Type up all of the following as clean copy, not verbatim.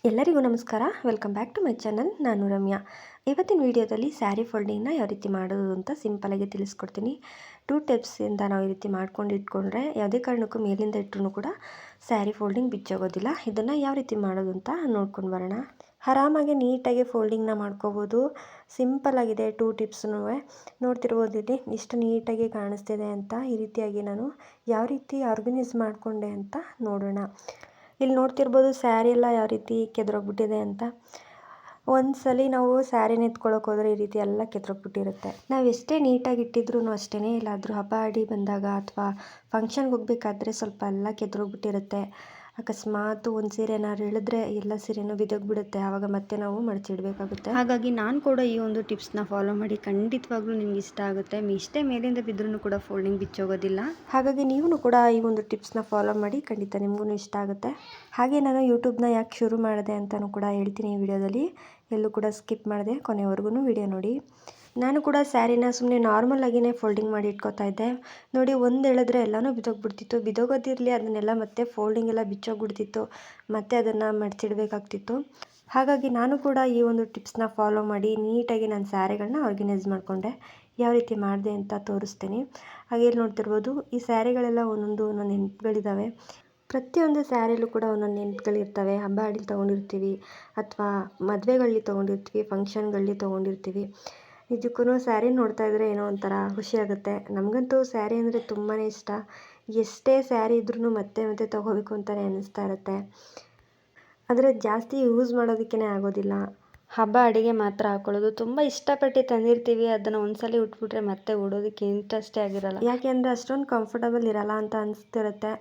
ಎಲ್ಲರಿಗೂ ನಮಸ್ಕಾರ. Welcome back to my channel. ನಾನು ರಮ್ಯಾ. ಇವತ್ತಿನ ವಿಡಿಯೋದಲ್ಲಿ ಸ್ಯಾರಿ ಫೋಲ್ಡಿಂಗ್ನ ಯಾವ ರೀತಿ ಮಾಡೋದು ಅಂತ ಸಿಂಪಲಾಗಿ ತಿಳಿಸ್ಕೊಡ್ತೀನಿ. 2 ಟಿಪ್ಸಿಂದ ನಾವು ಈ ರೀತಿ ಮಾಡ್ಕೊಂಡು ಇಟ್ಕೊಂಡ್ರೆ ಯಾವುದೇ ಕಾರಣಕ್ಕೂ ಮೇಲಿಂದ ಇಟ್ಟರೂ ಕೂಡ ಸ್ಯಾರಿ ಫೋಲ್ಡಿಂಗ್ ಬಿಚ್ಚೋಗೋದಿಲ್ಲ. ಇದನ್ನು ಯಾವ ರೀತಿ ಮಾಡೋದು ಅಂತ ನೋಡ್ಕೊಂಡು ಬರೋಣ. ಆರಾಮಾಗಿ ನೀಟಾಗಿ ಫೋಲ್ಡಿಂಗ್ನ ಮಾಡ್ಕೋಬೋದು. ಸಿಂಪಲ್ಲಾಗಿದೆ 2 ಟಿಪ್ಸ್ನೂ. ನೋಡ್ತಿರ್ಬೋದು ಇಲ್ಲಿ ಇಷ್ಟು ನೀಟಾಗಿ ಕಾಣಿಸ್ತಿದೆ ಅಂತ. ಈ ರೀತಿಯಾಗಿ ನಾನು ಯಾವ ರೀತಿ ಆರ್ಗನೈಸ್ ಮಾಡಿಕೊಂಡೆ ಅಂತ ನೋಡೋಣ. ಇಲ್ಲಿ ನೋಡ್ತಿರ್ಬೋದು ಸ್ಯಾರಿ ಎಲ್ಲ ಯಾವ ರೀತಿ ಕೆದರೋಗ್ಬಿಟ್ಟಿದೆ ಅಂತ. ಒಂದ್ಸಲಿ ನಾವು ಸ್ಯಾರಿನ ಎತ್ಕೊಳ್ಳೋಕೆ ಹೋದರೆ ಈ ರೀತಿ ಎಲ್ಲ ಕೆದರೋಗ್ಬಿಟ್ಟಿರುತ್ತೆ. ನಾವು ಎಷ್ಟೇ ನೀಟಾಗಿ ಇಟ್ಟಿದ್ರೂ ಅಷ್ಟೇ, ಎಲ್ಲಾದರೂ ಹಬ್ಬ ಅಡಿ ಬಂದಾಗ ಅಥವಾ ಫಂಕ್ಷನ್ಗೆ ಹೋಗ್ಬೇಕಾದ್ರೆ ಸ್ವಲ್ಪ ಎಲ್ಲ ಕೆದರೋಗ್ಬಿಟ್ಟಿರುತ್ತೆ. ಅಕಸ್ಮಾತ್ ಒಂದು ಸೀರೆ ಏನಾದ್ರು ಇಳಿದ್ರೆ ಎಲ್ಲ ಸೀರೆನೂ ಬಿದ್ದೋಗ್ಬಿಡುತ್ತೆ. ಆವಾಗ ಮತ್ತೆ ನಾವು ಮಡಚಿಡಬೇಕಾಗುತ್ತೆ. ಹಾಗಾಗಿ ನಾನು ಕೂಡ ಈ ಒಂದು ಟಿಪ್ಸ್ನ ಫಾಲೋ ಮಾಡಿ ಖಂಡಿತವಾಗ್ಲೂ ನಿಮ್ಗೆ ಇಷ್ಟ ಆಗುತ್ತೆ. ಇಷ್ಟೇ ಮೇಲಿಂದ ಬಿದ್ದರೂ ಕೂಡ ಫೋಲ್ಡಿಂಗ್ ಬಿಚ್ಚೋಗೋದಿಲ್ಲ. ಹಾಗಾಗಿ ನೀವು ಕೂಡ ಈ ಒಂದು ಟಿಪ್ಸ್ನ ಫಾಲೋ ಮಾಡಿ, ಖಂಡಿತ ನಿಮಗೂ ಇಷ್ಟ ಆಗುತ್ತೆ. ಹಾಗೆ ನಾನು ಯೂಟ್ಯೂಬ್ನ ಯಾಕೆ ಶುರು ಮಾಡಿದೆ ಅಂತಲೂ ಕೂಡ ಹೇಳ್ತೀನಿ ಈ ವಿಡಿಯೋದಲ್ಲಿ. ಎಲ್ಲೂ ಕೂಡ ಸ್ಕಿಪ್ ಮಾಡಿದೆ, ಕೊನೆವರೆಗೂ ವಿಡಿಯೋ ನೋಡಿ. ನಾನು ಕೂಡ ಸ್ಯಾರಿನ ಸುಮ್ಮನೆ ನಾರ್ಮಲಾಗಿಯೇ ಫೋಲ್ಡಿಂಗ್ ಮಾಡಿ ಇಟ್ಕೋತಾ ಇದ್ದೆ. ನೋಡಿ, ಒಂದು ಎಳೆದ್ರೆ ಎಲ್ಲನೂ ಬಿದ್ದೋಗ್ಬಿಡ್ತಿತ್ತು. ಬಿದ್ದೋಗೋದಿರಲಿ, ಅದನ್ನೆಲ್ಲ ಮತ್ತೆ ಫೋಲ್ಡಿಂಗ್ ಎಲ್ಲ ಬಿಚ್ಚೋಗ್ಬಿಡ್ತಿತ್ತು. ಮತ್ತೆ ಅದನ್ನು ಮಡಚಿಡಬೇಕಾಗ್ತಿತ್ತು. ಹಾಗಾಗಿ ನಾನು ಕೂಡ ಈ ಒಂದು ಟಿಪ್ಸ್ನ ಫಾಲೋ ಮಾಡಿ ನೀಟಾಗಿ ನಾನು ಸ್ಯಾರಿಗಳನ್ನ ಆರ್ಗನೈಸ್ ಮಾಡಿಕೊಂಡೆ. ಯಾವ ರೀತಿ ಮಾಡಿದೆ ಅಂತ ತೋರಿಸ್ತೀನಿ. ಹಾಗೆ ಇಲ್ಲಿ ನೋಡ್ತಿರ್ಬೋದು, ಈ ಸ್ಯಾರಿಗಳೆಲ್ಲ ಒಂದೊಂದು ನೆನಪುಗಳಿದ್ದಾವೆ. ಪ್ರತಿಯೊಂದು ಸ್ಯಾರಿಲೂ ಕೂಡ ಒಂದೊಂದು ನೆನಪುಗಳಿರ್ತವೆ. ಹಬ್ಬ ಅಡಿಲಿ ತೊಗೊಂಡಿರ್ತೀವಿ, ಅಥವಾ ಮದುವೆಗಳಲ್ಲಿ ತೊಗೊಂಡಿರ್ತೀವಿ, ಫಂಕ್ಷನ್ಗಳಲ್ಲಿ ತೊಗೊಂಡಿರ್ತೀವಿ. ನಿಜಕ್ಕೂ ಸ್ಯಾರಿ ನೋಡ್ತಾ ಇದ್ದರೆ ಏನೋ ಒಂಥರ ಖುಷಿಯಾಗುತ್ತೆ. ನಮಗಂತೂ ಸ್ಯಾರಿ ಅಂದರೆ ತುಂಬಾ ಇಷ್ಟ. ಎಷ್ಟೇ ಸ್ಯಾರಿ ಇದ್ರೂ ಮತ್ತೆ ಮತ್ತೆ ತೊಗೋಬೇಕು ಅಂತಲೇ ಅನ್ನಿಸ್ತಾ ಇರುತ್ತೆ. ಆದರೆ ಜಾಸ್ತಿ ಯೂಸ್ ಮಾಡೋದಕ್ಕೇ ಆಗೋದಿಲ್ಲ. ಹಬ್ಬ ಅಡಿಗೆ ಮಾತ್ರ ಹಾಕೊಳ್ಳೋದು. ತುಂಬ ಇಷ್ಟಪಟ್ಟು ತಂದಿರ್ತೀವಿ, ಅದನ್ನು ಒಂದ್ಸಲಿ ಉಟ್ಬಿಟ್ರೆ ಮತ್ತೆ ಉಡೋದಕ್ಕೆ ಇಂಟ್ರೆಸ್ಟೇ ಆಗಿರಲ್ಲ. ಯಾಕೆಂದರೆ ಅಷ್ಟೊಂದು ಕಂಫರ್ಟಬಲ್ ಇರಲ್ಲ ಅಂತ ಅನಿಸ್ತಿರುತ್ತೆ.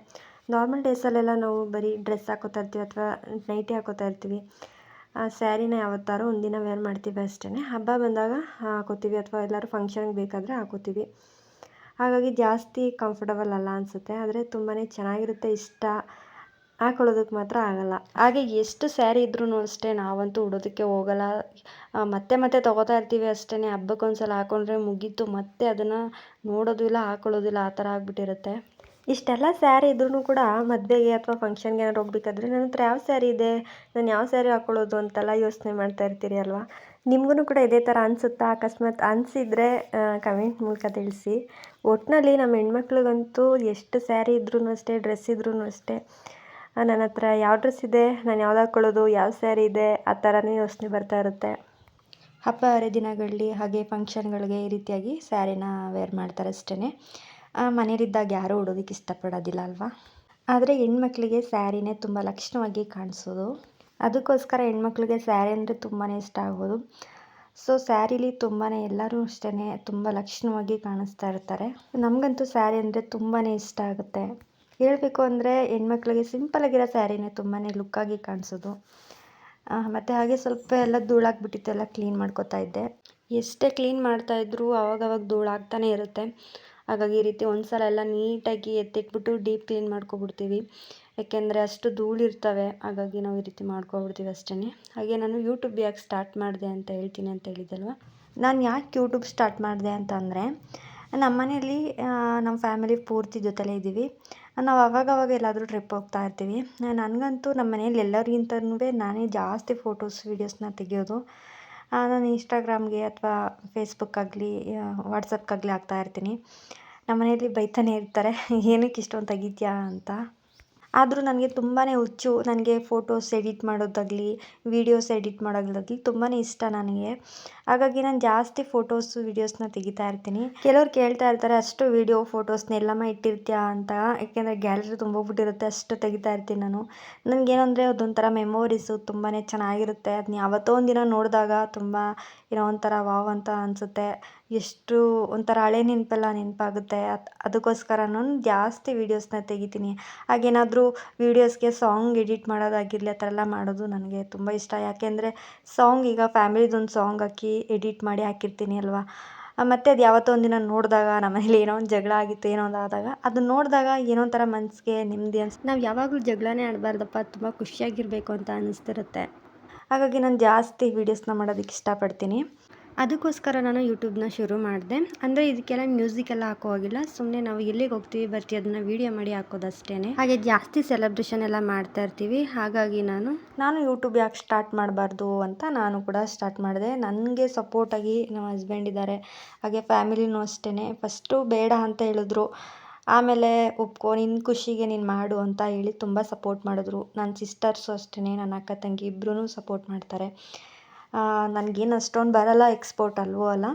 ನಾರ್ಮಲ್ ಡೇಸಲ್ಲೆಲ್ಲ ನಾವು ಬರೀ ಡ್ರೆಸ್ ಹಾಕೋತಾ ಇರ್ತೀವಿ ಅಥವಾ ನೈಟಿ ಹಾಕೋತಾ ಇರ್ತೀವಿ. ಸ್ಯಾರಿನ ಯಾವತ್ತಾರು ಒಂದಿನ ವೇರ್ ಮಾಡ್ತೀವಿ ಅಷ್ಟೇ. ಹಬ್ಬ ಬಂದಾಗ ಹಾಕೋತೀವಿ ಅಥವಾ ಎಲ್ಲರೂ ಫಂಕ್ಷನ್ಗೆ ಬೇಕಾದರೆ ಹಾಕೋತೀವಿ. ಹಾಗಾಗಿ ಜಾಸ್ತಿ ಕಂಫರ್ಟಬಲ್ ಅಲ್ಲ ಅನಿಸುತ್ತೆ. ಆದರೆ ತುಂಬಾ ಚೆನ್ನಾಗಿರುತ್ತೆ, ಇಷ್ಟ. ಹಾಕೊಳ್ಳೋದಕ್ಕೆ ಮಾತ್ರ ಆಗಲ್ಲ. ಹಾಗೆ ಎಷ್ಟು ಸ್ಯಾರಿ ಇದ್ರೂ ಅಷ್ಟೇ ನಾವಂತೂ ಉಡೋದಕ್ಕೆ ಹೋಗಲ್ಲ. ಮತ್ತೆ ಮತ್ತೆ ತೊಗೋತಾ ಇರ್ತೀವಿ ಅಷ್ಟೇ. ಹಬ್ಬಕ್ಕೊಂದ್ಸಲ ಹಾಕೊಂಡ್ರೆ ಮುಗೀತು, ಮತ್ತೆ ಅದನ್ನು ನೋಡೋದು ಇಲ್ಲ, ಹಾಕೊಳ್ಳೋದಿಲ್ಲ, ಆ ಥರ ಆಗಿಬಿಟ್ಟಿರುತ್ತೆ. ಇಷ್ಟೆಲ್ಲ ಸ್ಯಾರಿ ಇದ್ರೂ ಕೂಡ ಮದುವೆಗೆ ಅಥವಾ ಫಂಕ್ಷನ್ಗೆ ಏನಾದ್ರು ಹೋಗ್ಬೇಕಾದ್ರೆ ನನ್ನ ಹತ್ರ ಯಾವ ಸ್ಯಾರಿ ಇದೆ, ನಾನು ಯಾವ ಸ್ಯಾರಿ ಹಾಕ್ಕೊಳ್ಳೋದು ಅಂತೆಲ್ಲ ಯೋಚನೆ ಮಾಡ್ತಾ ಇರ್ತೀರಿ ಅಲ್ವಾ. ನಿಮಗೂ ಕೂಡ ಇದೇ ಥರ ಅನಿಸುತ್ತಾ? ಅಕಸ್ಮಾತ್ ಅನಿಸಿದರೆ ಕಮೆಂಟ್ ಮೂಲಕ ತಿಳಿಸಿ. ಒಟ್ಟಿನಲ್ಲಿ ನಮ್ಮ ಹೆಣ್ಮಕ್ಳಿಗಂತೂ ಎಷ್ಟು ಸ್ಯಾರಿ ಇದ್ರೂ ಅಷ್ಟೇ, ಡ್ರೆಸ್ ಇದ್ರೂ ಅಷ್ಟೇ, ನನ್ನ ಹತ್ರ ಯಾವ ಡ್ರೆಸ್ ಇದೆ, ನಾನು ಯಾವ್ದು ಹಾಕ್ಕೊಳ್ಳೋದು, ಯಾವ ಸ್ಯಾರಿ ಇದೆ, ಆ ಥರನೇ ಯೋಚನೆ ಬರ್ತಾ ಇರುತ್ತೆ. ಹಬ್ಬ ಹರಿದಿನಗಳಲ್ಲಿ ಹಾಗೆ ಫಂಕ್ಷನ್ಗಳಿಗೆ ಈ ರೀತಿಯಾಗಿ ಸ್ಯಾರಿನ ವೇರ್ ಮಾಡ್ತಾರೆ ಅಷ್ಟೇ. ಮನೇಲಿದ್ದಾಗ ಯಾರೂ ಉಡೋದಕ್ಕೆ ಇಷ್ಟಪಡೋದಿಲ್ಲ ಅಲ್ವಾ. ಆದರೆ ಹೆಣ್ಮಕ್ಳಿಗೆ ಸ್ಯಾರಿನೇ ತುಂಬ ಲಕ್ಷಣವಾಗಿ ಕಾಣಿಸೋದು. ಅದಕ್ಕೋಸ್ಕರ ಹೆಣ್ಮಕ್ಳಿಗೆ ಸ್ಯಾರಿ ಅಂದರೆ ತುಂಬಾ ಇಷ್ಟ ಆಗೋದು. ಸೊ ಸ್ಯಾರಿಲಿ ತುಂಬಾ ಎಲ್ಲರೂ ಅಷ್ಟೇ ತುಂಬ ಲಕ್ಷಣವಾಗಿ ಕಾಣಿಸ್ತಾ ಇರ್ತಾರೆ. ನಮಗಂತೂ ಸ್ಯಾರಿ ಅಂದರೆ ತುಂಬಾ ಇಷ್ಟ ಆಗುತ್ತೆ. ಹೇಳಬೇಕು ಅಂದರೆ ಹೆಣ್ಮಕ್ಳಿಗೆ ಸಿಂಪಲಾಗಿರೋ ಸ್ಯಾರಿನೇ ತುಂಬಾ ಲುಕ್ಕಾಗಿ ಕಾಣಿಸೋದು. ಮತ್ತು ಹಾಗೆ ಸ್ವಲ್ಪ ಎಲ್ಲ ಧೂಳಾಗ್ಬಿಟ್ಟಿತ್ತು, ಎಲ್ಲ ಕ್ಲೀನ್ ಮಾಡ್ಕೋತಾ ಇದ್ದೆ. ಎಷ್ಟೇ ಕ್ಲೀನ್ ಮಾಡ್ತಾಯಿದ್ರು ಅವಾಗವಾಗ ಧೂಳಾಗ್ತಾನೆ ಇರುತ್ತೆ. ಹಾಗಾಗಿ ಈ ರೀತಿ ಒಂದು ಸಲ ಎಲ್ಲ ನೀಟಾಗಿ ಎತ್ತಿಟ್ಬಿಟ್ಟು ಡೀಪ್ ಕ್ಲೀನ್ ಮಾಡ್ಕೊಬಿಡ್ತೀವಿ. ಯಾಕೆಂದರೆ ಅಷ್ಟು ಧೂಳಿರ್ತವೆ. ಹಾಗಾಗಿ ನಾವು ಈ ರೀತಿ ಮಾಡ್ಕೊಬಿಡ್ತೀವಿ ಅಷ್ಟೇ. ಹಾಗೆ ನಾನು ಯೂಟ್ಯೂಬ್ ಯಾಕೆ ಸ್ಟಾರ್ಟ್ ಮಾಡಿದೆ ಅಂತ ಹೇಳ್ತೀನಿ ಅಂತ ಹೇಳಿದ್ದಲ್ವ. ನಾನು ಯಾಕೆ ಯೂಟ್ಯೂಬ್ ಸ್ಟಾರ್ಟ್ ಮಾಡಿದೆ ಅಂತ ಅಂದರೆ, ನಮ್ಮ ಮನೆಯಲ್ಲಿ ನಮ್ಮ ಫ್ಯಾಮಿಲಿ ಪೂರ್ತಿ ಜೊತೆಲೇ ಇದ್ದೀವಿ. ನಾವು ಅವಾಗವಾಗ ಎಲ್ಲಾದರೂ ಟ್ರಿಪ್ ಹೋಗ್ತಾ ಇರ್ತೀವಿ. ನನಗಂತೂ ನಮ್ಮ ಮನೇಲಿ ಎಲ್ಲರಿಗಿಂತನೂ ನಾನೇ ಜಾಸ್ತಿ ಫೋಟೋಸ್ ವೀಡಿಯೋಸ್ನ ತೆಗೆಯೋದು. ನಾನು ಇನ್ಸ್ಟಾಗ್ರಾಮ್ಗೆ ಅಥವಾ ಫೇಸ್ಬುಕ್ಕಾಗಲಿ ವಾಟ್ಸಪ್ಗಾಗಲಿ ಹಾಕ್ತಾ ಇರ್ತೀನಿ. ನಮ್ಮ ಮನೆಯಲ್ಲಿ ಬೈತಾನೆ ಇರ್ತಾರೆ, ಏನಕ್ಕೆ ಇಷ್ಟೊಂದು ತೆಗಿತೀಯಾ ಅಂತ. ಆದರೂ ನನಗೆ ತುಂಬಾ ಹುಚ್ಚು. ನನಗೆ ಫೋಟೋಸ್ ಎಡಿಟ್ ಮಾಡೋದಾಗಲಿ, ವೀಡಿಯೋಸ್ ಎಡಿಟ್ ಮಾಡೋದಾಗಲಿ ತುಂಬಾ ಇಷ್ಟ ನನಗೆ. ಹಾಗಾಗಿ ನಾನು ಜಾಸ್ತಿ ಫೋಟೋಸು ವೀಡಿಯೋಸ್ನ ತೆಗಿತಾ ಇರ್ತೀನಿ. ಕೆಲವ್ರು ಕೇಳ್ತಾ ಇರ್ತಾರೆ, ಅಷ್ಟು ವೀಡಿಯೋ ಫೋಟೋಸ್ನೆಲ್ಲಮ್ಮ ಇಟ್ಟಿರ್ತೀಯಾ ಅಂತ. ಯಾಕೆಂದರೆ ಗ್ಯಾಲರಿ ತುಂಬೋಗ್ಬಿಟ್ಟಿರುತ್ತೆ, ಅಷ್ಟು ತೆಗಿತಾ ಇರ್ತೀನಿ ನಾನು. ನನಗೇನು ಅಂದರೆ ಅದೊಂಥರ ಮೆಮೊರೀಸು ತುಂಬಾ ಚೆನ್ನಾಗಿರುತ್ತೆ. ಅದನ್ನ ಯಾವತ್ತೋ ಒಂದಿನ ನೋಡಿದಾಗ ತುಂಬ ಏನೋ ಒಂಥರ ವಾವ್ ಅಂತ ಅನಿಸುತ್ತೆ. ಎಷ್ಟು ಒಂಥರ ಹಳೆ ನೆನಪೆಲ್ಲ ನೆನಪಾಗುತ್ತೆ. ಅದಕ್ಕೋಸ್ಕರ ನಾನು ಜಾಸ್ತಿ ವೀಡಿಯೋಸ್ನ ತೆಗಿತೀನಿ. ಹಾಗೇನಾದರೂ ವೀಡಿಯೋಸ್ಗೆ ಸಾಂಗ್ ಎಡಿಟ್ ಮಾಡೋದಾಗಿರಲಿ, ಆ ಥರ ಎಲ್ಲ ಮಾಡೋದು ನನಗೆ ತುಂಬ ಇಷ್ಟ. ಯಾಕೆಂದರೆ ಸಾಂಗ್ ಈಗ ಫ್ಯಾಮಿಲಿದೊಂದು ಸಾಂಗ್ ಹಾಕಿ ಎಡಿಟ್ ಮಾಡಿ ಹಾಕಿರ್ತೀನಿ ಅಲ್ವಾ. ಮತ್ತು ಅದು ಯಾವತ್ತೋ ಒಂದಿನ ನೋಡಿದಾಗ, ನಮ್ಮನೇಲಿ ಏನೋ ಒಂದು ಜಗಳ ಆಗಿತ್ತು, ಏನೋ ಒಂದು ಆದಾಗ ಅದನ್ನ ನೋಡಿದಾಗ ಏನೋ ಒಂಥರ ಮನಸ್ಸಿಗೆ ನೆಮ್ಮದಿ ನಾವು ಯಾವಾಗಲೂ ಜಗಳನೇ ಆಡಬಾರ್ದಪ್ಪ, ತುಂಬ ಖುಷಿಯಾಗಿರಬೇಕು ಅಂತ ಅನ್ನಿಸ್ತಿರುತ್ತೆ. ಹಾಗಾಗಿ ನಾನು ಜಾಸ್ತಿ ವೀಡಿಯೋಸ್ನ ಮಾಡೋದಕ್ಕೆ ಇಷ್ಟಪಡ್ತೀನಿ. ಅದಕ್ಕೋಸ್ಕರ ನಾನು ಯೂಟ್ಯೂಬ್ನ ಶುರು ಮಾಡಿದೆ. ಅಂದರೆ ಇದಕ್ಕೆಲ್ಲ ಮ್ಯೂಸಿಕ್ ಹಾಕೋ ಹಾಗಿಲ್ಲ. ಸುಮ್ಮನೆ ನಾವು ಎಲ್ಲಿಗೆ ಹೋಗ್ತೀವಿ ಬರ್ತೀವಿ ಅದನ್ನ ವೀಡಿಯೋ ಮಾಡಿ ಹಾಕೋದಷ್ಟೇ. ಹಾಗೆ ಜಾಸ್ತಿ ಸೆಲೆಬ್ರೇಷನ್ ಎಲ್ಲ ಮಾಡ್ತಾ ಇರ್ತೀವಿ. ಹಾಗಾಗಿ ನಾನು ಯೂಟ್ಯೂಬ್ ಯಾಕೆ ಸ್ಟಾರ್ಟ್ ಮಾಡಬಾರ್ದು ಅಂತ ನಾನು ಕೂಡ ಸ್ಟಾರ್ಟ್ ಮಾಡಿದೆ. ನನಗೆ ಸಪೋರ್ಟಾಗಿ ನಮ್ಮ ಹಸ್ಬೆಂಡ್ ಇದ್ದಾರೆ, ಹಾಗೆ ಫ್ಯಾಮಿಲಿನೂ ಅಷ್ಟೇ. ಫಸ್ಟು ಬೇಡ ಅಂತ ಹೇಳಿದ್ರು, ಆಮೇಲೆ ಒಪ್ಕೊ, ನಿನ್ನ ಖುಷಿಗೆ ನೀನು ಮಾಡು ಅಂತ ಹೇಳಿ ತುಂಬ ಸಪೋರ್ಟ್ ಮಾಡಿದ್ರು. ನನ್ನ ಸಿಸ್ಟರ್ಸು ಅಷ್ಟೇ, ನನ್ನ ಅಕ್ಕ ತಂಗಿ ಇಬ್ಬರೂ ಸಪೋರ್ಟ್ ಮಾಡ್ತಾರೆ. ನನಗೇನು ಅಷ್ಟೊಂದು ಬರಲ್ಲ, ಎಕ್ಸ್ಪೋರ್ಟ್ ಅಲ್ವೋ ಅಲ್ಲ,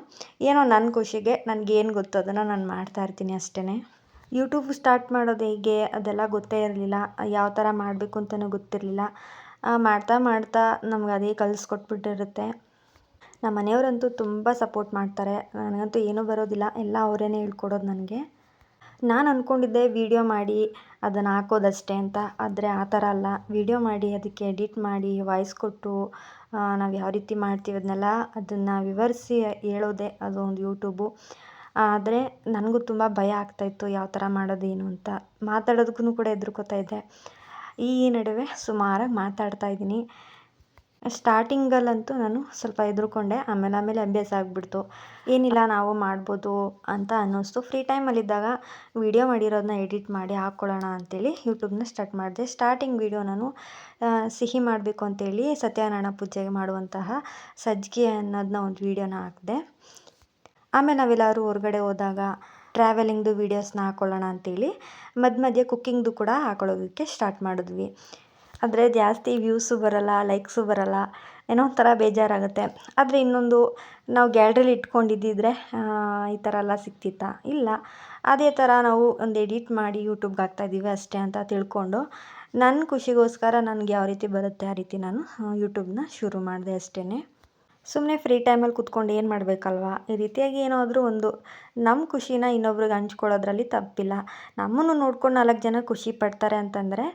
ಏನೋ ನನ್ನ ಖುಷಿಗೆ ನನಗೇನು ಗೊತ್ತು ಅದನ್ನು ನಾನು ಮಾಡ್ತಾಯಿರ್ತೀನಿ ಅಷ್ಟೇ. ಯೂಟ್ಯೂಬ್ ಸ್ಟಾರ್ಟ್ ಮಾಡೋದು ಹೇಗೆ ಅದೆಲ್ಲ ಗೊತ್ತೇ ಇರಲಿಲ್ಲ, ಯಾವ ಥರ ಮಾಡಬೇಕು ಅಂತಲೂ ಗೊತ್ತಿರಲಿಲ್ಲ. ಮಾಡ್ತಾ ಮಾಡ್ತಾ ನಮ್ಗೆ ಅದೇ ಕಲಿಸ್ಕೊಟ್ಬಿಟ್ಟಿರುತ್ತೆ. ನಮ್ಮ ಮನೆಯವರಂತೂ ತುಂಬ ಸಪೋರ್ಟ್ ಮಾಡ್ತಾರೆ. ನನಗಂತೂ ಏನೂ ಬರೋದಿಲ್ಲ, ಎಲ್ಲ ಅವರೇ ಹೇಳ್ಕೊಡೋದು ನನಗೆ. ನಾನು ಅಂದ್ಕೊಂಡಿದ್ದೆ ವೀಡಿಯೋ ಮಾಡಿ ಅದನ್ನು ಹಾಕೋದಷ್ಟೇ ಅಂತ, ಆದರೆ ಆ ಥರ ಅಲ್ಲ. ವೀಡಿಯೋ ಮಾಡಿ ಅದಕ್ಕೆ ಎಡಿಟ್ ಮಾಡಿ ವಾಯ್ಸ್ ಕೊಟ್ಟು ನಾವು ಯಾವ ರೀತಿ ಮಾಡ್ತೀವಿ ಅದನ್ನು ವಿವರಿಸಿ ಹೇಳೋದೇ ಅದು ಒಂದು ಯೂಟ್ಯೂಬು. ಆದರೆ ನನಗೂ ತುಂಬ ಭಯ ಆಗ್ತಾಯಿತ್ತು, ಯಾವ ಥರ ಮಾಡೋದೇನು ಅಂತ. ಮಾತಾಡೋದಕ್ಕೂ ಕೂಡ ಹೆದರ್ಕೋತಾ ಇದ್ದೆ. ಈ ನಡುವೆ ಸುಮಾರಾಗಿ ಮಾತಾಡ್ತಾ ಇದ್ದೀನಿ. ಸ್ಟಾರ್ಟಿಂಗಲ್ಲಂತೂ ನಾನು ಸ್ವಲ್ಪ ಹೆದರ್ಕೊಂಡೆ, ಆಮೇಲೆ ಅಭ್ಯಾಸ ಆಗಿಬಿಡ್ತು. ಏನಿಲ್ಲ ನಾವು ಮಾಡ್ಬೋದು ಅಂತ ಅನ್ನಿಸ್ತು. ಫ್ರೀ ಟೈಮಲ್ಲಿದ್ದಾಗ ವೀಡಿಯೋ ಮಾಡಿರೋದನ್ನ ಎಡಿಟ್ ಮಾಡಿ ಹಾಕ್ಕೊಳ್ಳೋಣ ಅಂಥೇಳಿ ಯೂಟ್ಯೂಬ್ನ ಸ್ಟಾರ್ಟ್ ಮಾಡಿದೆ. ಸ್ಟಾರ್ಟಿಂಗ್ ವೀಡಿಯೋ ನಾನು ಸಿಹಿ ಮಾಡಬೇಕು ಅಂತೇಳಿ ಸತ್ಯನಾರಾಯಣ ಪೂಜೆಗೆ ಮಾಡುವಂತಹ ಸಜ್ಜಿಗೆ ಅನ್ನೋದನ್ನ ಒಂದು ವೀಡಿಯೋನ ಹಾಕಿದೆ. ಆಮೇಲೆ ನಾವೆಲ್ಲರೂ ಹೊರಗಡೆ ಹೋದಾಗ ಟ್ರಾವೆಲಿಂಗ್ದು ವೀಡಿಯೋಸ್ನ ಹಾಕ್ಕೊಳ್ಳೋಣ ಅಂಥೇಳಿ ಮಧ್ಯೆ ಕುಕ್ಕಿಂಗ್ದು ಕೂಡ ಹಾಕೊಳ್ಳೋದಕ್ಕೆ ಸ್ಟಾರ್ಟ್ ಮಾಡಿದ್ವಿ. ಆದರೆ ಜಾಸ್ತಿ ವ್ಯೂಸು ಬರೋಲ್ಲ, ಲೈಕ್ಸು ಬರೋಲ್ಲ, ಏನೋ ಒಂಥರ ಬೇಜಾರಾಗುತ್ತೆ. ಆದರೆ ಇನ್ನೊಂದು, ನಾವು ಗ್ಯಾಲ್ರಿಲಿ ಇಟ್ಕೊಂಡಿದ್ದಿದ್ರೆ ಈ ಥರ ಎಲ್ಲ ಸಿಗ್ತಿತ್ತಾ? ಇಲ್ಲ. ಅದೇ ಥರ ನಾವು ಒಂದು ಎಡಿಟ್ ಮಾಡಿ ಯೂಟ್ಯೂಬ್ಗೆ ಹಾಕ್ತಾಯಿದ್ದೀವಿ ಅಷ್ಟೇ ಅಂತ ತಿಳ್ಕೊಂಡು, ನನ್ನ ಖುಷಿಗೋಸ್ಕರ ನನಗೆ ಯಾವ ರೀತಿ ಬರುತ್ತೆ ಆ ರೀತಿ ನಾನು ಯೂಟ್ಯೂಬ್ನ ಶುರು ಮಾಡಿದೆ ಅಷ್ಟೇ. ಸುಮ್ಮನೆ ಫ್ರೀ ಟೈಮಲ್ಲಿ ಕೂತ್ಕೊಂಡು ಏನು ಮಾಡಬೇಕಲ್ವಾ, ಈ ರೀತಿಯಾಗಿ ಏನಾದರೂ ಒಂದು ನಮ್ಮ ಖುಷಿನ ಇನ್ನೊಬ್ರಿಗೆ ಹಂಚ್ಕೊಳ್ಳೋದ್ರಲ್ಲಿ ತಪ್ಪಿಲ್ಲ. ನಮ್ಮನ್ನು ನೋಡ್ಕೊಂಡು 4 ಜನ ಖುಷಿ ಪಡ್ತಾರೆ ಅಂತಂದರೆ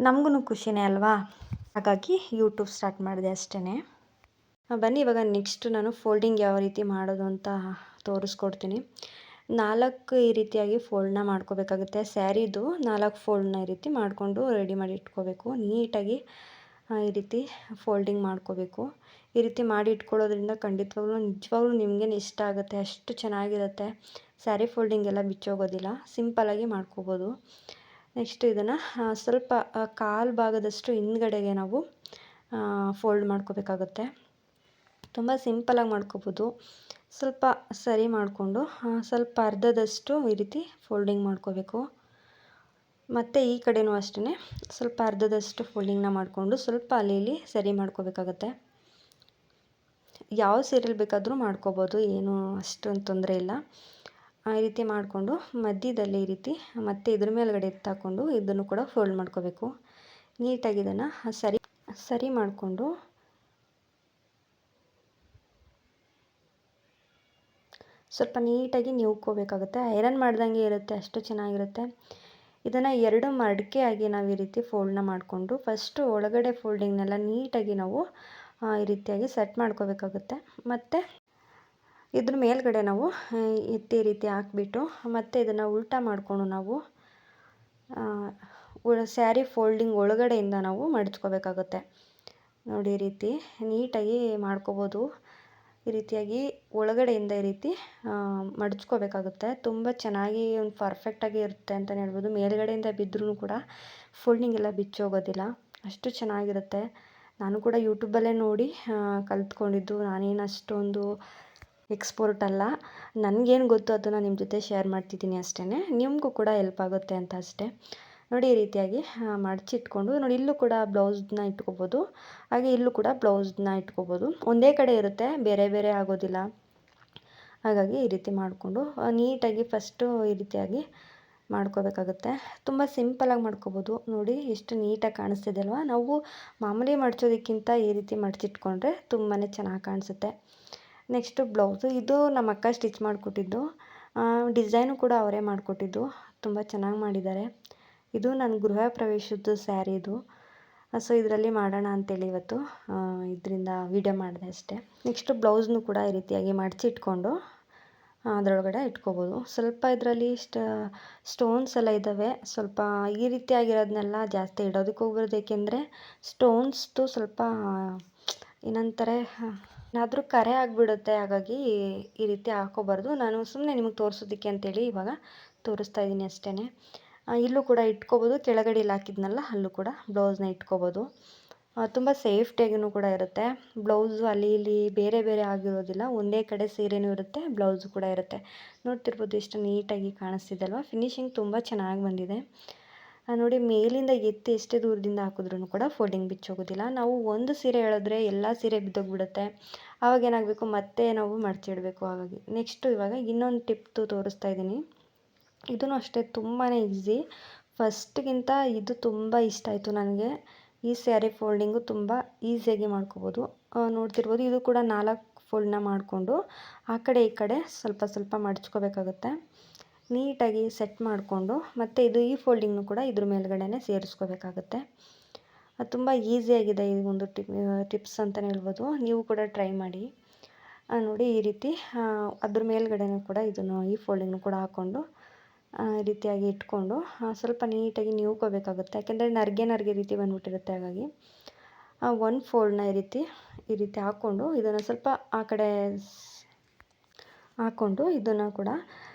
ನಮಗೂ ಖುಷಿನೇ ಅಲ್ವಾ. ಹಾಗಾಗಿ ಯೂಟ್ಯೂಬ್ ಸ್ಟಾರ್ಟ್ ಮಾಡಿದೆ ಅಷ್ಟೇ. ಬನ್ನಿ ಇವಾಗ ನೆಕ್ಸ್ಟ್ ನಾನು ಫೋಲ್ಡಿಂಗ್ ಯಾವ ರೀತಿ ಮಾಡೋದು ಅಂತ ತೋರಿಸ್ಕೊಡ್ತೀನಿ. 4 ಈ ರೀತಿಯಾಗಿ ಫೋಲ್ಡ್ನ ಮಾಡ್ಕೋಬೇಕಾಗುತ್ತೆ. ಸ್ಯಾರಿದು 4 ಫೋಲ್ಡ್ನ ಈ ರೀತಿ ಮಾಡಿಕೊಂಡು ರೆಡಿ ಮಾಡಿ ಇಟ್ಕೋಬೇಕು. ನೀಟಾಗಿ ಈ ರೀತಿ ಫೋಲ್ಡಿಂಗ್ ಮಾಡ್ಕೋಬೇಕು. ಈ ರೀತಿ ಮಾಡಿ ಇಟ್ಕೊಳ್ಳೋದ್ರಿಂದ ನಿಜವಾಗ್ಲೂ ನಿಮಗೇನು ಇಷ್ಟ ಆಗುತ್ತೆ, ಅಷ್ಟು ಚೆನ್ನಾಗಿರುತ್ತೆ. ಸ್ಯಾರಿ ಫೋಲ್ಡಿಂಗ್ ಎಲ್ಲ ಬಿಚ್ಚೋಗೋದಿಲ್ಲ, ಸಿಂಪಲ್ಲಾಗಿ ಮಾಡ್ಕೋಬೋದು. ನೆಕ್ಸ್ಟ್ ಇದನ್ನು ಸ್ವಲ್ಪ ಕಾಲು ಭಾಗದಷ್ಟು ಹಿಂದ್ಗಡೆಗೆ ನಾವು ಫೋಲ್ಡ್ ಮಾಡ್ಕೋಬೇಕಾಗುತ್ತೆ. ತುಂಬ ಸಿಂಪಲ್ಲಾಗಿ ಮಾಡ್ಕೋಬೋದು. ಸ್ವಲ್ಪ ಸರಿ ಮಾಡಿಕೊಂಡು ಸ್ವಲ್ಪ ಅರ್ಧದಷ್ಟು ಈ ರೀತಿ ಫೋಲ್ಡಿಂಗ್ ಮಾಡ್ಕೋಬೇಕು. ಮತ್ತು ಈ ಕಡೆಯೂ ಅಷ್ಟೇ ಸ್ವಲ್ಪ ಅರ್ಧದಷ್ಟು ಫೋಲ್ಡಿಂಗ್ನ ಮಾಡಿಕೊಂಡು ಸ್ವಲ್ಪ ಅಲ್ಲಿ ಸರಿ ಮಾಡ್ಕೋಬೇಕಾಗತ್ತೆ. ಯಾವ ಸೀರೆಯಲ್ಲಿ ಬೇಕಾದರೂ ಮಾಡ್ಕೋಬೋದು, ಏನು ಅಷ್ಟೊಂದು ತೊಂದರೆ ಇಲ್ಲ. ಈ ರೀತಿ ಮಾಡಿಕೊಂಡು ಮಧ್ಯದಲ್ಲಿ ಈ ರೀತಿ ಮತ್ತೆ ಇದ್ರ ಮೇಲ್ಗಡೆ ಎತ್ತಾಕೊಂಡು ಇದನ್ನು ಕೂಡ ಫೋಲ್ಡ್ ಮಾಡ್ಕೋಬೇಕು. ನೀಟಾಗಿ ಇದನ್ನು ಸರಿ ಮಾಡಿಕೊಂಡು ಸ್ವಲ್ಪ ನೀಟಾಗಿ ನೀವ್ಕೋಬೇಕಾಗುತ್ತೆ. ಐರನ್ ಮಾಡ್ದಂಗೆ ಇರುತ್ತೆ, ಅಷ್ಟು ಚೆನ್ನಾಗಿರುತ್ತೆ. ಇದನ್ನು 2 ಮಡಿಕೆಯಾಗಿ ನಾವು ಈ ರೀತಿ ಫೋಲ್ಡ್ನ ಮಾಡಿಕೊಂಡು ಫಸ್ಟು ಒಳಗಡೆ ಫೋಲ್ಡಿಂಗ್ನೆಲ್ಲ ನೀಟಾಗಿ ನಾವು ಈ ರೀತಿಯಾಗಿ ಸೆಟ್ ಮಾಡ್ಕೋಬೇಕಾಗುತ್ತೆ. ಮತ್ತು ಇದ್ರ ಮೇಲ್ಗಡೆ ನಾವು ಈ ರೀತಿ ಹಾಕ್ಬಿಟ್ಟು ಮತ್ತು ಇದನ್ನು ಉಲ್ಟಾ ಮಾಡಿಕೊಂಡು ನಾವು ಸ್ಯಾರಿ ಫೋಲ್ಡಿಂಗ್ ಒಳಗಡೆಯಿಂದ ನಾವು ಮಡಚ್ಕೋಬೇಕಾಗುತ್ತೆ. ನೋಡಿ ಈ ರೀತಿ ನೀಟಾಗಿ ಮಾಡ್ಕೋಬೋದು. ಈ ರೀತಿಯಾಗಿ ಒಳಗಡೆಯಿಂದ ಈ ರೀತಿ ಮಡಚ್ಕೋಬೇಕಾಗುತ್ತೆ. ತುಂಬ ಚೆನ್ನಾಗಿ ಒಂದು ಪರ್ಫೆಕ್ಟಾಗಿ ಇರುತ್ತೆ ಅಂತಲೇ ಹೇಳ್ಬೋದು. ಮೇಲ್ಗಡೆಯಿಂದ ಬಿದ್ದರೂ ಕೂಡ ಫೋಲ್ಡಿಂಗ್ ಎಲ್ಲ ಬಿಚ್ಚೋಗೋದಿಲ್ಲ, ಅಷ್ಟು ಚೆನ್ನಾಗಿರುತ್ತೆ. ನಾನು ಕೂಡ ಯೂಟ್ಯೂಬಲ್ಲೇ ನೋಡಿ ಕಲಿತ್ಕೊಂಡಿದ್ದು. ನಾನೇನು ಅಷ್ಟೊಂದು ಎಕ್ಸ್ಪೋರ್ಟ್ ಅಲ್ಲ, ನನಗೇನು ಗೊತ್ತು ಅದನ್ನು ನಿಮ್ಮ ಜೊತೆ ಶೇರ್ ಮಾಡ್ತಿದ್ದೀನಿ ಅಷ್ಟೇ. ನಿಮಗೂ ಕೂಡ ಹೆಲ್ಪ್ ಆಗುತ್ತೆ ಅಂತ ಅಷ್ಟೇ. ನೋಡಿ ಈ ರೀತಿಯಾಗಿ ಮಡಚಿಟ್ಕೊಂಡು ನೋಡಿ, ಇಲ್ಲೂ ಕೂಡ ಬ್ಲೌಸ್ನ ಇಟ್ಕೋಬೋದು, ಹಾಗೆ ಇಲ್ಲೂ ಕೂಡ ಬ್ಲೌಸ್ನ ಇಟ್ಕೋಬೋದು. ಒಂದೇ ಕಡೆ ಇರುತ್ತೆ, ಬೇರೆ ಬೇರೆ ಆಗೋದಿಲ್ಲ. ಹಾಗಾಗಿ ಈ ರೀತಿ ಮಾಡಿಕೊಂಡು ನೀಟಾಗಿ ಫಸ್ಟು ಈ ರೀತಿಯಾಗಿ ಮಾಡ್ಕೋಬೇಕಾಗುತ್ತೆ. ತುಂಬ ಸಿಂಪಲಾಗಿ ಮಾಡ್ಕೋಬೋದು. ನೋಡಿ ಎಷ್ಟು ನೀಟಾಗಿ ಕಾಣಿಸ್ತಿದೆ ಅಲ್ವಾ. ನಾವು ಮಾಮೂಲಿ ಮಡ್ಚೋದಕ್ಕಿಂತ ಈ ರೀತಿ ಮಡಚಿಟ್ಕೊಂಡ್ರೆ ತುಂಬಾ ಚೆನ್ನಾಗಿ ಕಾಣಿಸುತ್ತೆ. ನೆಕ್ಸ್ಟು ಬ್ಲೌಸು, ಇದು ನಮ್ಮ ಅಕ್ಕ ಸ್ಟಿಚ್ ಮಾಡಿಕೊಟ್ಟಿದ್ದು. ಡಿಸೈನು ಕೂಡ ಅವರೇ ಮಾಡಿಕೊಟ್ಟಿದ್ದು, ತುಂಬ ಚೆನ್ನಾಗಿ ಮಾಡಿದ್ದಾರೆ. ಇದು ನನ್ನ ಗೃಹ ಪ್ರವೇಶದ್ದು ಸ್ಯಾರಿ ಇದು. ಸೊ ಇದರಲ್ಲಿ ಮಾಡೋಣ ಅಂತೇಳಿ ಇವತ್ತು ಇದರಿಂದ ವೀಡಿಯೋ ಮಾಡಿದೆ ಅಷ್ಟೇ. ನೆಕ್ಸ್ಟು ಬ್ಲೌಸ್ನು ಕೂಡ ಈ ರೀತಿಯಾಗಿ ಮಡಚಿಟ್ಕೊಂಡು ಅದರೊಳಗಡೆ ಇಟ್ಕೋಬೋದು. ಸ್ವಲ್ಪ ಇದರಲ್ಲಿ ಸ್ಟೋನ್ಸ್ ಎಲ್ಲ ಇದ್ದಾವೆ. ಸ್ವಲ್ಪ ಈ ರೀತಿಯಾಗಿರೋದನ್ನೆಲ್ಲ ಜಾಸ್ತಿ ಇಡೋದಕ್ಕೆ ಹೋಗ್ಬಾರ್ದು, ಏಕೆಂದರೆ ಸ್ಟೋನ್ಸ್ದು ಸ್ವಲ್ಪ ಏನಂತಾರೆ ಆದರೂ ಕರೆ ಆಗಿಬಿಡುತ್ತೆ, ಹಾಗಾಗಿ ಈ ರೀತಿ ಹಾಕ್ಕೋಬಾರ್ದು. ನಾನು ಸುಮ್ಮನೆ ನಿಮಗೆ ತೋರಿಸೋದಕ್ಕೆ ಅಂತೇಳಿ ಇವಾಗ ತೋರಿಸ್ತಾ ಇದ್ದೀನಿ ಅಷ್ಟೇ. ಇಲ್ಲೂ ಕೂಡ ಇಟ್ಕೋಬೋದು, ಕೆಳಗಡೆ ಇಲ್ಲಿ ಹಾಕಿದ್ನಲ್ಲ ಅಲ್ಲೂ ಕೂಡ ಬ್ಲೌಸ್ನ ಇಟ್ಕೋಬೋದು. ತುಂಬ ಸೇಫ್ಟಿಯಾಗಿಯೂ ಕೂಡ ಇರುತ್ತೆ. ಬ್ಲೌಸು ಅಲ್ಲಿ ಇಲ್ಲಿ ಬೇರೆ ಬೇರೆ ಆಗಿರೋದಿಲ್ಲ, ಒಂದೇ ಕಡೆ ಸೀರೆನೂ ಇರುತ್ತೆ, ಬ್ಲೌಸು ಕೂಡ ಇರುತ್ತೆ. ನೋಡ್ತಿರ್ಬೋದು ಎಷ್ಟು ನೀಟಾಗಿ ಕಾಣಿಸ್ತಿದೆ ಅಲ್ವಾ. ಫಿನಿಶಿಂಗ್ ತುಂಬ ಚೆನ್ನಾಗಿ ಬಂದಿದೆ. ನೋಡಿ, ಮೇಲಿಂದ ಎತ್ತಿ ಎಷ್ಟೇ ದೂರದಿಂದ ಹಾಕಿದ್ರೂ ಕೂಡ ಫೋಲ್ಡಿಂಗ್ ಬಿಚ್ಚೋಗೋದಿಲ್ಲ. ನಾವು ಒಂದು ಸೀರೆ ಎಳೆದ್ರೆ ಎಲ್ಲ ಸೀರೆ ಬಿದ್ದೋಗ್ಬಿಡುತ್ತೆ. ಆವಾಗ ಏನಾಗಬೇಕು, ಮತ್ತೆ ನಾವು ಮಡಚಿಡಬೇಕು. ಹಾಗಾಗಿ ನೆಕ್ಸ್ಟು ಇವಾಗ ಇನ್ನೊಂದು ಟಿಪ್ತು ತೋರಿಸ್ತಾ ಇದ್ದೀನಿ. ಇದೂ ಅಷ್ಟೇ ತುಂಬಾ ಈಸಿ. ಫಸ್ಟ್ಗಿಂತ ಇದು ತುಂಬ ಇಷ್ಟ ಆಯಿತು ನನಗೆ. ಈ ಸ್ಯಾರಿ ಫೋಲ್ಡಿಂಗು ತುಂಬ ಈಸಿಯಾಗಿ ಮಾಡ್ಕೋಬೋದು. ನೋಡ್ತಿರ್ಬೋದು, ಇದು ಕೂಡ 4 ಫೋಲ್ಡ್ನ ಮಾಡಿಕೊಂಡು ಆ ಕಡೆ ಈ ಕಡೆ ಸ್ವಲ್ಪ ಸ್ವಲ್ಪ ಮಡಚ್ಕೋಬೇಕಾಗುತ್ತೆ. ನೀಟಾಗಿ ಸೆಟ್ ಮಾಡಿಕೊಂಡು ಮತ್ತು ಈ ಫೋಲ್ಡಿಂಗ್ನು ಕೂಡ ಇದ್ರ ಮೇಲ್ಗಡೆ ಸೇರಿಸ್ಕೋಬೇಕಾಗುತ್ತೆ. ಅದು ತುಂಬ ಈಸಿಯಾಗಿದೆ. ಈ ಒಂದು ಟಿಪ್ಸ್ ಅಂತಲೇ ಹೇಳ್ಬೋದು. ನೀವು ಕೂಡ ಟ್ರೈ ಮಾಡಿ. ನೋಡಿ, ಈ ರೀತಿ ಅದ್ರ ಮೇಲ್ಗಡೆನೂ ಕೂಡ ಈ ಫೋಲ್ಡಿಂಗ್ನು ಕೂಡ ಹಾಕ್ಕೊಂಡು ಈ ರೀತಿಯಾಗಿ ಇಟ್ಕೊಂಡು ಸ್ವಲ್ಪ ನೀಟಾಗಿ ನೀವ್ಕೋಬೇಕಾಗುತ್ತೆ. ಯಾಕೆಂದರೆ ನರ್ಗೆ ರೀತಿ ಬಂದುಬಿಟ್ಟಿರುತ್ತೆ. ಹಾಗಾಗಿ ಒಂದು ಫೋಲ್ಡ್ನ ಈ ರೀತಿ ಹಾಕ್ಕೊಂಡು ಇದನ್ನು ಸ್ವಲ್ಪ ಆ ಕಡೆ ಹಾಕ್ಕೊಂಡು ಇದನ್ನು ಕೂಡ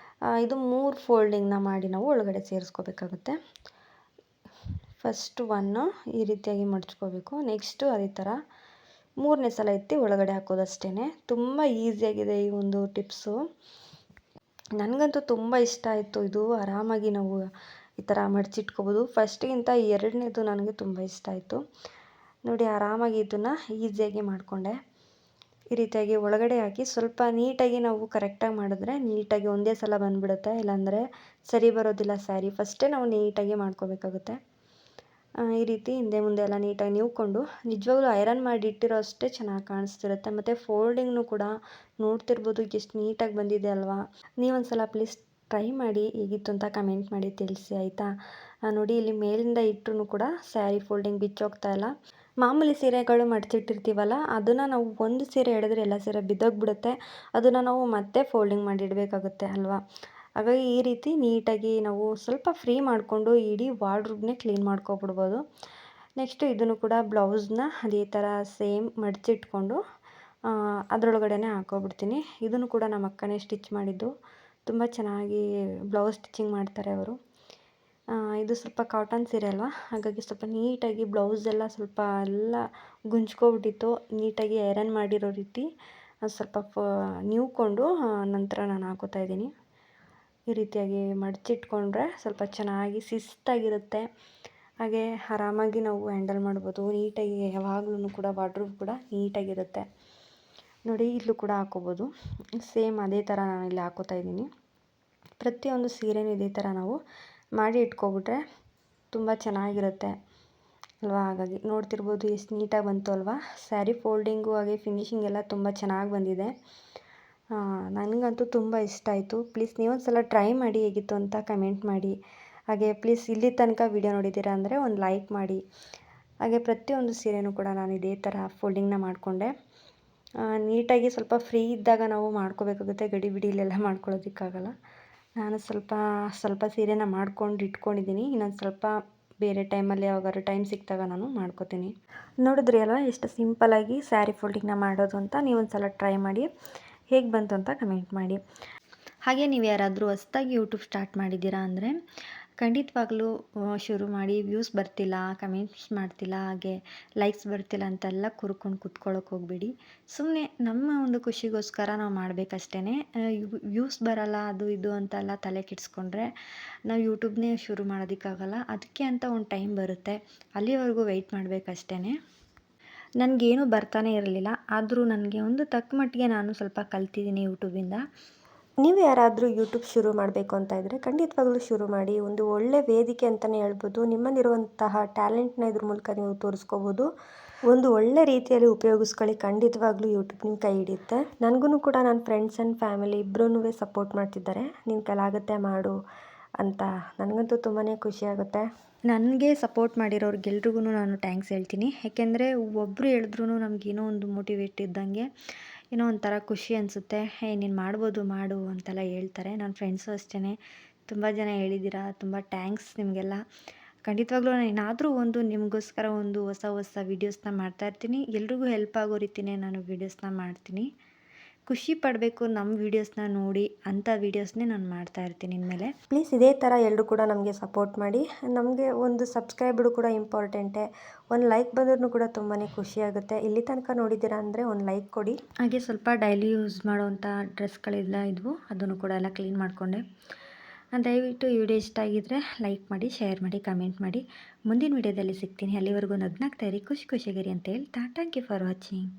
ಇದು 3 ಫೋಲ್ಡಿಂಗ್ನ ಮಾಡಿ ನಾವು ಒಳಗಡೆ ಸೇರಿಸ್ಕೋಬೇಕಾಗುತ್ತೆ. ಫಸ್ಟ್ 1 ಈ ರೀತಿಯಾಗಿ ಮಡಚ್ಕೋಬೇಕು. ನೆಕ್ಸ್ಟು ಅದೇ ಥರ 3ನೇ ಸಲ ಎತ್ತಿ ಒಳಗಡೆ ಹಾಕೋದಷ್ಟೇ. ತುಂಬ ಈಸಿಯಾಗಿದೆ ಈ ಒಂದು ಟಿಪ್ಸು. ನನಗಂತೂ ತುಂಬ ಇಷ್ಟ ಆಯಿತು. ಇದು ಆರಾಮಾಗಿ ನಾವು ಈ ಥರ ಮಡಚಿಟ್ಕೋಬೋದು. ಫಸ್ಟಿಗಿಂತ 2ನೇದು ನನಗೆ ತುಂಬ ಇಷ್ಟ ಆಯಿತು. ನೋಡಿ, ಆರಾಮಾಗಿ ಇದನ್ನು ಈಸಿಯಾಗಿ ಮಾಡಿಕೊಂಡೆ. ಈ ರೀತಿಯಾಗಿ ಒಳಗಡೆ ಹಾಕಿ ಸ್ವಲ್ಪ ನೀಟಾಗಿ ನಾವು ಕರೆಕ್ಟಾಗಿ ಮಾಡಿದ್ರೆ ನೀಟಾಗಿ ಒಂದೇ ಸಲ ಬಂದುಬಿಡುತ್ತೆ. ಇಲ್ಲಾಂದರೆ ಸರಿ ಬರೋದಿಲ್ಲ ಸ್ಯಾರಿ. ಫಸ್ಟೇ ನಾವು ನೀಟಾಗಿ ಮಾಡ್ಕೋಬೇಕಾಗುತ್ತೆ. ಈ ರೀತಿ ಹಿಂದೆ ಮುಂದೆ ಎಲ್ಲ ನೀಟಾಗಿ ನೀವ್ಕೊಂಡು ನಿಜವಾಗ್ಲೂ ಐರನ್ ಮಾಡಿ ಇಟ್ಟಿರೋ ಅಷ್ಟೇ ಚೆನ್ನಾಗಿ ಕಾಣಿಸ್ತಿರುತ್ತೆ. ಮತ್ತು ಫೋಲ್ಡಿಂಗ್ನು ಕೂಡ ನೋಡ್ತಿರ್ಬೋದು ಎಷ್ಟು ನೀಟಾಗಿ ಬಂದಿದೆ ಅಲ್ವಾ. ನೀವೊಂದ್ಸಲ ಪ್ಲೀಸ್ ಟ್ರೈ ಮಾಡಿ, ಹೇಗಿತ್ತು ಅಂತ ಕಮೆಂಟ್ ಮಾಡಿ ತಿಳಿಸಿ, ಆಯಿತಾ. ನೋಡಿ, ಇಲ್ಲಿ ಮೇಲಿಂದ ಇಟ್ಟರೂ ಕೂಡ ಸ್ಯಾರಿ ಫೋಲ್ಡಿಂಗ್ ಬಿಚ್ಚೋಗ್ತಾ ಇಲ್ಲ. ಮಾಮೂಲಿ ಸೀರೆಗಳು ಮಡಚಿಟ್ಟಿರ್ತೀವಲ್ಲ, ಅದನ್ನು ನಾವು ಒಂದು ಸೀರೆ ಎಳೆದ್ರೆ ಎಲ್ಲ ಸೀರೆ ಬಿದ್ದೋಗ್ಬಿಡುತ್ತೆ. ಅದನ್ನು ನಾವು ಮತ್ತೆ ಫೋಲ್ಡಿಂಗ್ ಮಾಡಿ ಇಡಬೇಕಾಗುತ್ತೆ ಅಲ್ವಾ. ಹಾಗಾಗಿ ಈ ರೀತಿ ನೀಟಾಗಿ ನಾವು ಸ್ವಲ್ಪ ಫ್ರೀ ಮಾಡಿಕೊಂಡು ಇಡೀ ವಾರ್ಡ್ರೋಬ್ನೇ ಕ್ಲೀನ್ ಮಾಡ್ಕೊಬಿಡ್ಬೋದು. ನೆಕ್ಸ್ಟು ಇದನ್ನು ಕೂಡ ಬ್ಲೌಸ್ನ ಅದೇ ಥರ ಸೇಮ್ ಮಡಚಿಟ್ಕೊಂಡು ಅದರೊಳಗಡೆ ಹಾಕ್ಕೊಬಿಡ್ತೀನಿ. ಇದನ್ನು ಕೂಡ ನಮ್ಮ ಅಕ್ಕನೇ ಸ್ಟಿಚ್ ಮಾಡಿದ್ದು. ತುಂಬ ಚೆನ್ನಾಗಿ ಬ್ಲೌಸ್ ಸ್ಟಿಚಿಂಗ್ ಮಾಡ್ತಾರೆ ಅವರು. ಇದು ಸ್ವಲ್ಪ ಕಾಟನ್ ಸೀರೆ ಅಲ್ವಾ, ಹಾಗಾಗಿ ಸ್ವಲ್ಪ ನೀಟಾಗಿ ಬ್ಲೌಸೆಲ್ಲ ಸ್ವಲ್ಪ ಎಲ್ಲ ಗುಂಜ್ಕೊಬಿಟ್ಟಿತ್ತು. ನೀಟಾಗಿ ಐರನ್ ಮಾಡಿರೋ ರೀತಿ ಸ್ವಲ್ಪ ನೀವ್ಕೊಂಡು ನಂತರ ನಾನು ಹಾಕೋತಾ ಇದ್ದೀನಿ. ಈ ರೀತಿಯಾಗಿ ಮಡಚಿಟ್ಕೊಂಡ್ರೆ ಸ್ವಲ್ಪ ಚೆನ್ನಾಗಿ ಶಿಸ್ತಾಗಿರುತ್ತೆ. ಹಾಗೆ ಆರಾಮಾಗಿ ನಾವು ಹ್ಯಾಂಡಲ್ ಮಾಡ್ಬೋದು. ನೀಟಾಗಿ ಯಾವಾಗ್ಲೂ ಕೂಡ ವಾರ್ಡ್ರೋಬ್ ಕೂಡ ನೀಟಾಗಿರುತ್ತೆ. ನೋಡಿ, ಇಲ್ಲೂ ಕೂಡ ಹಾಕ್ಕೋಬೋದು. ಸೇಮ್ ಅದೇ ಥರ ನಾನು ಇಲ್ಲಿ ಹಾಕೋತಾ ಇದ್ದೀನಿ. ಪ್ರತಿಯೊಂದು ಸೀರೆನೂ ಇದೇ ಥರ ನಾವು ಮಾಡಿ ಇಟ್ಕೊಬಿಟ್ರೆ ತುಂಬ ಚೆನ್ನಾಗಿರುತ್ತೆ ಅಲ್ವಾ. ಹಾಗಾಗಿ ನೋಡ್ತಿರ್ಬೋದು ಎಷ್ಟು ನೀಟಾಗಿ ಬಂತು ಅಲ್ವಾ. ಸ್ಯಾರಿ ಫೋಲ್ಡಿಂಗು ಹಾಗೆ ಫಿನಿಶಿಂಗ್ ಎಲ್ಲ ತುಂಬ ಚೆನ್ನಾಗಿ ಬಂದಿದೆ. ನನಗಂತೂ ತುಂಬ ಇಷ್ಟ ಆಯಿತು. ಪ್ಲೀಸ್ ನೀವೊಂದು ಸಲ ಟ್ರೈ ಮಾಡಿ, ಹೇಗಿತ್ತು ಅಂತ ಕಮೆಂಟ್ ಮಾಡಿ. ಹಾಗೆ ಪ್ಲೀಸ್ ಇಲ್ಲಿ ತನಕ ವಿಡಿಯೋ ನೋಡಿದ್ದೀರಾ ಅಂದರೆ ಒಂದು ಲೈಕ್ ಮಾಡಿ. ಹಾಗೆ ಪ್ರತಿಯೊಂದು ಸೀರೆನೂ ಕೂಡ ನಾನು ಇದೇ ಥರ ಫೋಲ್ಡಿಂಗ್ನ ಮಾಡಿಕೊಂಡೆ. ನೀಟಾಗಿ ಸ್ವಲ್ಪ ಫ್ರೀ ಇದ್ದಾಗ ನಾವು ಮಾಡ್ಕೋಬೇಕಾಗುತ್ತೆ. ಗಡಿ ಬಿಡಿಲೆಲ್ಲ ಮಾಡ್ಕೊಳ್ಳೋದಕ್ಕಾಗಲ್ಲ. ನಾನು ಸ್ವಲ್ಪ ಸೀರೆನ ಮಾಡ್ಕೊಂಡು ಇಟ್ಕೊಂಡಿದ್ದೀನಿ. ಇನ್ನೊಂದು ಸ್ವಲ್ಪ ಬೇರೆ ಟೈಮಲ್ಲಿ ಯಾವಾಗಾದ್ರು ಟೈಮ್ ಸಿಕ್ಕಿದಾಗ ನಾನು ಮಾಡ್ಕೋತೀನಿ. ನೋಡಿದ್ರಿ ಅಲ್ವಾ ಎಷ್ಟು ಸಿಂಪಲ್ಲಾಗಿ ಸ್ಯಾರಿ ಫೋಲ್ಡಿಂಗ್ನ ಮಾಡೋದು ಅಂತ. ನೀವೊಂದು ಸಲ ಟ್ರೈ ಮಾಡಿ, ಹೇಗೆ ಬಂತು ಅಂತ ಕಮೆಂಟ್ ಮಾಡಿ. ಹಾಗೆ ನೀವು ಯಾರಾದರೂ ಹೊಸ್ದಾಗಿ ಯೂಟ್ಯೂಬ್ ಸ್ಟಾರ್ಟ್ ಮಾಡಿದ್ದೀರಾ ಅಂದರೆ ಖಂಡಿತವಾಗ್ಲೂ ಶುರು ಮಾಡಿ. ವ್ಯೂಸ್ ಬರ್ತಿಲ್ಲ, ಕಮೆಂಟ್ಸ್ ಮಾಡ್ತಿಲ್ಲ, ಹಾಗೆ ಲೈಕ್ಸ್ ಬರ್ತಿಲ್ಲ ಅಂತೆಲ್ಲ ಕೂತ್ಕೊಳ್ಳೋಕೆ ಹೋಗಬೇಡಿ. ಸುಮ್ಮನೆ ನಮ್ಮ ಒಂದು ಖುಷಿಗೋಸ್ಕರ ನಾವು ಮಾಡಬೇಕಷ್ಟೇ. ವ್ಯೂಸ್ ಬರಲ್ಲ ಅದು ಇದು ಅಂತೆಲ್ಲ ತಲೆ ಕೆಡಿಸ್ಕೊಂಡ್ರೆ ನಾವು ಯೂಟ್ಯೂಬ್ನೇ ಶುರು ಮಾಡೋದಕ್ಕಾಗಲ್ಲ. ಅದಕ್ಕೆ ಅಂತ ಒಂದು ಟೈಮ್ ಬರುತ್ತೆ, ಅಲ್ಲಿವರೆಗೂ ವೆಯ್ಟ್ ಮಾಡಬೇಕಷ್ಟೇ. ನನಗೇನೂ ಬರ್ತಾನೆ ಇರಲಿಲ್ಲ, ಆದರೂ ನನಗೆ ಒಂದು ತಕ್ಕ ಮಟ್ಟಿಗೆ ನಾನು ಸ್ವಲ್ಪ ಕಲ್ತಿದ್ದೀನಿ ಯೂಟ್ಯೂಬಿಂದ. ನೀವು ಯಾರಾದರೂ ಯೂಟ್ಯೂಬ್ ಶುರು ಮಾಡಬೇಕು ಅಂತ ಇದ್ದರೆ ಖಂಡಿತವಾಗ್ಲೂ ಶುರು ಮಾಡಿ. ಒಂದು ಒಳ್ಳೆ ವೇದಿಕೆ ಅಂತಲೇ ಹೇಳ್ಬೋದು. ನಿಮ್ಮಲ್ಲಿರುವಂತಹ ಟ್ಯಾಲೆಂಟ್ನ ಇದ್ರ ಮೂಲಕ ನೀವು ತೋರಿಸ್ಕೋಬೋದು. ಒಂದು ಒಳ್ಳೆ ರೀತಿಯಲ್ಲಿ ಉಪಯೋಗಿಸ್ಕೊಳ್ಳಿ. ಖಂಡಿತವಾಗ್ಲೂ ಯೂಟ್ಯೂಬ್ ನಿಮ್ಮ ಕೈ ಹಿಡಿಯುತ್ತೆ. ನನಗೂ ಕೂಡ ನನ್ನ ಫ್ರೆಂಡ್ಸ್ ಆ್ಯಂಡ್ ಫ್ಯಾಮಿಲಿ ಇಬ್ಬರೂ ಸಪೋರ್ಟ್ ಮಾಡ್ತಿದ್ದಾರೆ. ನಿನ್ನ ಕೈಲಾಗುತ್ತೆ ಮಾಡು ಅಂತ. ನನಗಂತೂ ತುಂಬಾ ಖುಷಿಯಾಗುತ್ತೆ. ನನಗೆ ಸಪೋರ್ಟ್ ಮಾಡಿರೋರಿಗೆಲ್ರಿಗೂ ನಾನು ಥ್ಯಾಂಕ್ಸ್ ಹೇಳ್ತೀನಿ. ಯಾಕೆಂದರೆ ಒಬ್ಬರು ಹೇಳಿದ್ರೂ ನಮಗೇನೋ ಒಂದು ಮೋಟಿವೇಟ್ ಇದ್ದಂಗೆ, ಏನೋ ಒಂಥರ ಖುಷಿ ಅನಿಸುತ್ತೆ. ನೀನು ಮಾಡ್ಬೋದು ಮಾಡು ಅಂತೆಲ್ಲ ಹೇಳ್ತಾರೆ. ನನ್ನ ಫ್ರೆಂಡ್ಸು ಅಷ್ಟೇ ತುಂಬ ಜನ ಹೇಳಿದ್ದೀರಾ. ತುಂಬ ಥ್ಯಾಂಕ್ಸ್ ನಿಮಗೆಲ್ಲ. ಖಂಡಿತವಾಗ್ಲೂ ನಾನು ಏನಾದರೂ ಒಂದು ನಿಮಗೋಸ್ಕರ ಒಂದು ಹೊಸ ಹೊಸ ವೀಡಿಯೋಸ್ನ ಮಾಡ್ತಾಯಿರ್ತೀನಿ. ಎಲ್ರಿಗೂ ಹೆಲ್ಪ್ ಆಗೋ ರೀತಿಯೇ ನಾನು ವೀಡಿಯೋಸ್ನ ಮಾಡ್ತೀನಿ. ಖುಷಿ ಪಡಬೇಕು ನಮ್ಮ ವೀಡಿಯೋಸ್ನ ನೋಡಿ ಅಂಥ ವೀಡಿಯೋಸ್ನೇ ನಾನು ಮಾಡ್ತಾಯಿರ್ತೀನಿ ಇನ್ಮೇಲೆ. ಪ್ಲೀಸ್ ಇದೇ ಥರ ಎಲ್ಲರೂ ಕೂಡ ನಮಗೆ ಸಪೋರ್ಟ್ ಮಾಡಿ. ನಮಗೆ ಒಂದು ಸಬ್ಸ್ಕ್ರೈಬ್ಡು ಕೂಡ ಇಂಪಾರ್ಟೆಂಟೇ. ಒಂದು ಲೈಕ್ ಬಂದ್ರೂ ಕೂಡ ತುಂಬಾ ಖುಷಿಯಾಗುತ್ತೆ. ಇಲ್ಲಿ ತನಕ ನೋಡಿದ್ದೀರಾ ಅಂದರೆ ಒಂದು ಲೈಕ್ ಕೊಡಿ. ಹಾಗೆ ಸ್ವಲ್ಪ ಡೈಲಿ ಯೂಸ್ ಮಾಡುವಂಥ ಡ್ರೆಸ್ಗಳೆಲ್ಲ ಇದ್ವು, ಅದನ್ನು ಕೂಡ ಎಲ್ಲ ಕ್ಲೀನ್ ಮಾಡಿಕೊಂಡೆ. ದಯವಿಟ್ಟು ಈ ವಿಡಿಯೋ ಇಷ್ಟ ಆಗಿದ್ದರೆ ಲೈಕ್ ಮಾಡಿ, ಶೇರ್ ಮಾಡಿ, ಕಮೆಂಟ್ ಮಾಡಿ. ಮುಂದಿನ ವಿಡಿಯೋದಲ್ಲಿ ಸಿಗ್ತೀನಿ. ಅಲ್ಲಿವರೆಗೂ ನಗ್ನಾಗ್ತಾ ಇರಿ, ಖುಷಿಯಾಗಿರಿ ಅಂತ ಹೇಳ್ತಾ ಥ್ಯಾಂಕ್ ಯು ಫಾರ್ ವಾಚಿಂಗ್.